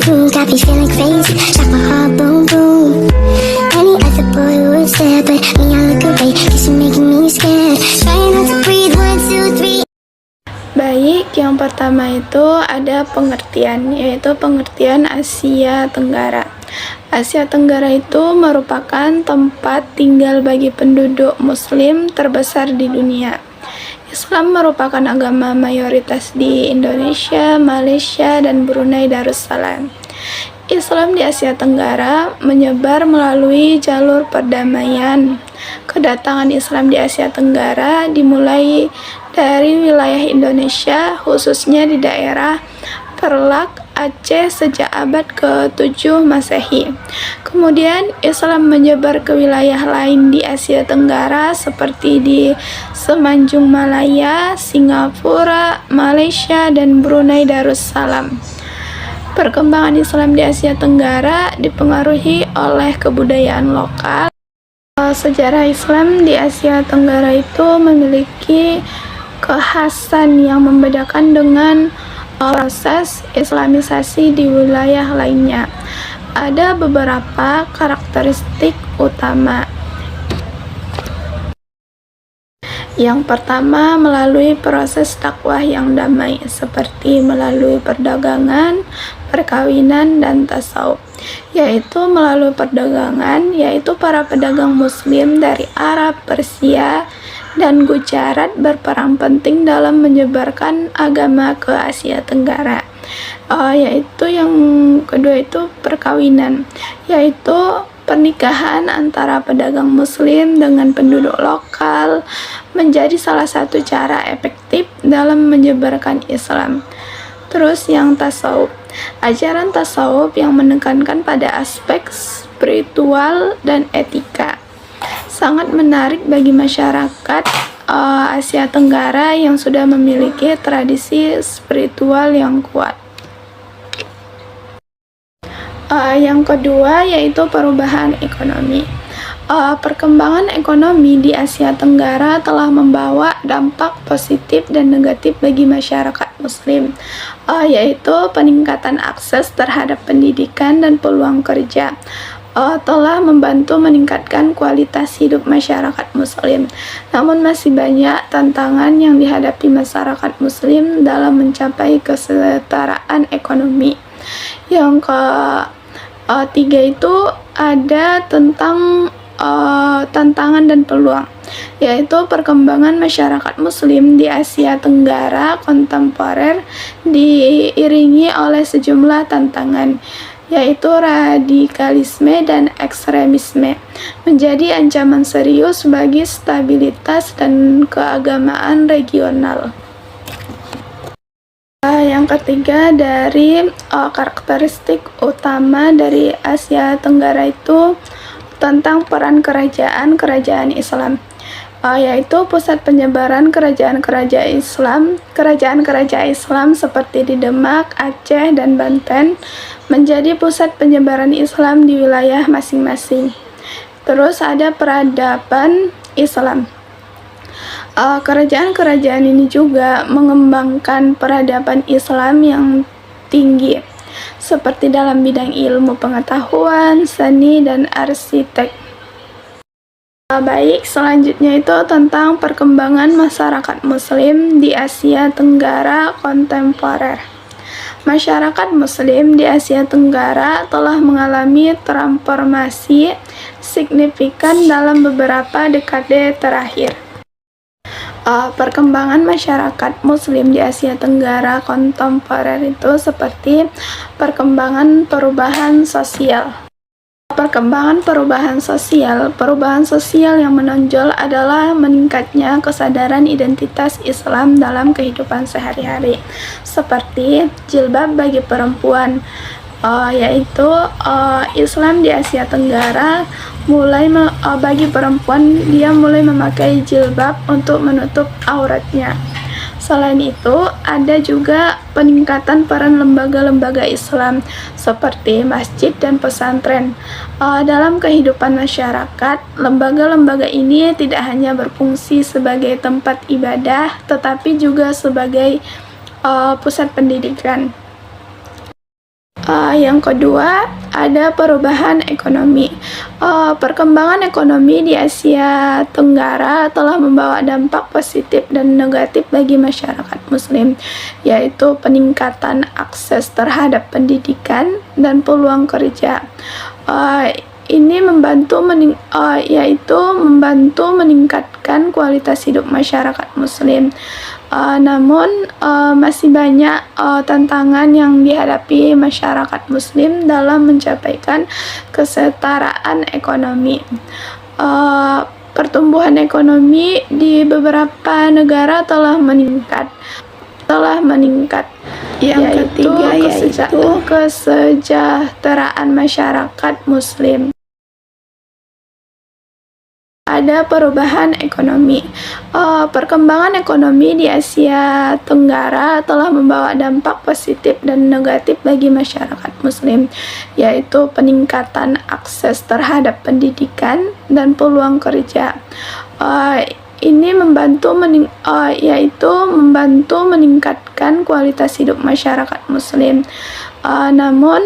room, got me feeling crazy, like my heart boom boom. Any other boy would stare, but me I look away, cause you're making me scared. Trying not to breathe, 1, 2, 3. Baik, yang pertama itu ada pengertian, yaitu pengertian Asia Tenggara. Asia Tenggara itu merupakan tempat tinggal bagi penduduk Muslim terbesar di dunia. Islam merupakan agama mayoritas di Indonesia, Malaysia, dan Brunei Darussalam. Islam di Asia Tenggara menyebar melalui jalur perdamaian. Kedatangan Islam di Asia Tenggara dimulai dari wilayah Indonesia, khususnya di daerah Perlak, Aceh sejak abad ke-7 Masehi. Kemudian Islam menyebar ke wilayah lain di Asia Tenggara seperti di Semenanjung Malaya, Singapura, Malaysia, dan Brunei Darussalam. Perkembangan Islam di Asia Tenggara dipengaruhi oleh kebudayaan lokal. Sejarah Islam di Asia Tenggara itu memiliki kekhasan yang membedakan dengan proses Islamisasi di wilayah lainnya. Ada beberapa karakteristik utama. Yang pertama, melalui proses dakwah yang damai, seperti melalui perdagangan, perkawinan, dan tasawuf. Yaitu melalui perdagangan, yaitu para pedagang Muslim dari Arab, Persia, dan Gujarat berperan penting dalam menyebarkan agama ke Asia Tenggara. Yaitu yang kedua itu perkawinan, yaitu pernikahan antara pedagang Muslim dengan penduduk lokal menjadi salah satu cara efektif dalam menyebarkan Islam. Terus yang tasawuf, ajaran tasawuf yang menekankan pada aspek spiritual dan etika. Sangat menarik bagi masyarakat Asia Tenggara yang sudah memiliki tradisi spiritual yang kuat. Yang kedua yaitu perubahan ekonomi. Perkembangan ekonomi di Asia Tenggara telah membawa dampak positif dan negatif bagi masyarakat Muslim, yaitu peningkatan akses terhadap pendidikan dan peluang kerja. Telah membantu meningkatkan kualitas hidup masyarakat Muslim. Namun masih banyak tantangan yang dihadapi masyarakat Muslim dalam mencapai kesetaraan ekonomi. Yang ketiga itu ada tentang tantangan dan peluang, yaitu perkembangan masyarakat Muslim di Asia Tenggara kontemporer diiringi oleh sejumlah tantangan, yaitu radikalisme dan ekstremisme, menjadi ancaman serius bagi stabilitas dan keagamaan regional. Yang ketiga dari karakteristik utama dari Asia Tenggara itu tentang peran kerajaan Islam, yaitu pusat penyebaran kerajaan-kerajaan Islam seperti di Demak, Aceh, dan Banten menjadi pusat penyebaran Islam di wilayah masing-masing. Terus ada peradaban Islam. Kerajaan-kerajaan ini juga mengembangkan peradaban Islam yang tinggi, seperti dalam bidang ilmu pengetahuan, seni, dan arsitek. Baik, selanjutnya itu tentang perkembangan masyarakat Muslim di Asia Tenggara kontemporer. Masyarakat Muslim di Asia Tenggara telah mengalami transformasi signifikan dalam beberapa dekade terakhir. Perkembangan masyarakat Muslim di Asia Tenggara kontemporer itu seperti perkembangan perubahan sosial. Perubahan sosial yang menonjol adalah meningkatnya kesadaran identitas Islam dalam kehidupan sehari-hari, seperti jilbab bagi perempuan, yaitu Islam di Asia Tenggara bagi perempuan dia mulai memakai jilbab untuk menutup auratnya. Selain itu, ada juga peningkatan peran lembaga-lembaga Islam seperti masjid dan pesantren dalam kehidupan masyarakat. Lembaga-lembaga ini tidak hanya berfungsi sebagai tempat ibadah, tetapi juga sebagai pusat pendidikan. Yang kedua, ada perubahan ekonomi. Perkembangan ekonomi di Asia Tenggara telah membawa dampak positif dan negatif bagi masyarakat Muslim, yaitu peningkatan akses terhadap pendidikan dan peluang kerja. Ini membantu meningkatkan kualitas hidup masyarakat Muslim. Namun masih banyak tantangan yang dihadapi masyarakat Muslim dalam mencapaikan kesetaraan ekonomi. Pertumbuhan ekonomi di beberapa negara telah meningkat. Yang ketiga yaitu kesejahteraan masyarakat Muslim. Ada perubahan ekonomi. Perkembangan ekonomi di Asia Tenggara telah membawa dampak positif dan negatif bagi masyarakat Muslim, yaitu peningkatan akses terhadap pendidikan dan peluang kerja. Ini membantu meningkatkan kualitas hidup masyarakat Muslim. Namun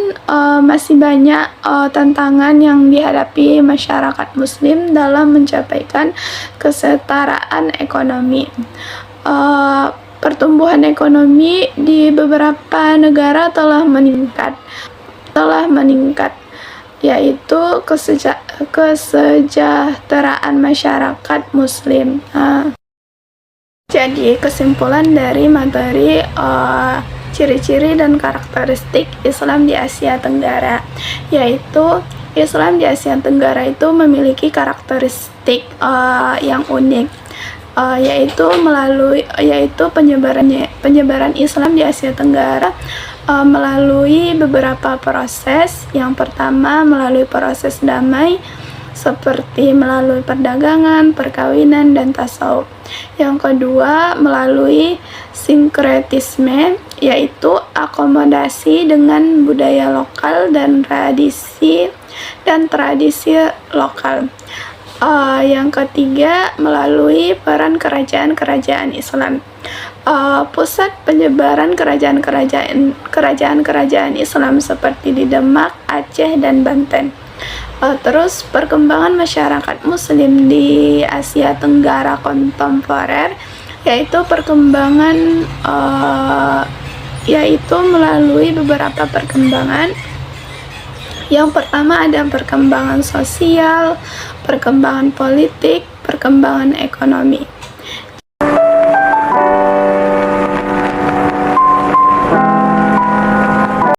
masih banyak tantangan yang dihadapi masyarakat Muslim dalam mencapaikan kesetaraan ekonomi. Pertumbuhan ekonomi di beberapa negara telah meningkat, yaitu kesejahteraan masyarakat Muslim. Jadi kesimpulan dari materi ciri-ciri dan karakteristik Islam di Asia Tenggara, yaitu Islam di Asia Tenggara itu memiliki karakteristik yang unik, yaitu penyebaran Islam di Asia Tenggara melalui beberapa proses. Yang pertama, melalui proses damai seperti melalui perdagangan, perkawinan, dan tasawuf. Yang kedua, melalui sinkretisme, yaitu akomodasi dengan budaya lokal dan tradisi lokal. Yang ketiga, melalui peran kerajaan-kerajaan Islam. Pusat penyebaran kerajaan-kerajaan Islam seperti di Demak, Aceh, dan Banten. Terus perkembangan masyarakat Muslim di Asia Tenggara kontemporer, yaitu perkembangan melalui beberapa perkembangan. Yang pertama ada perkembangan sosial, perkembangan politik, perkembangan ekonomi.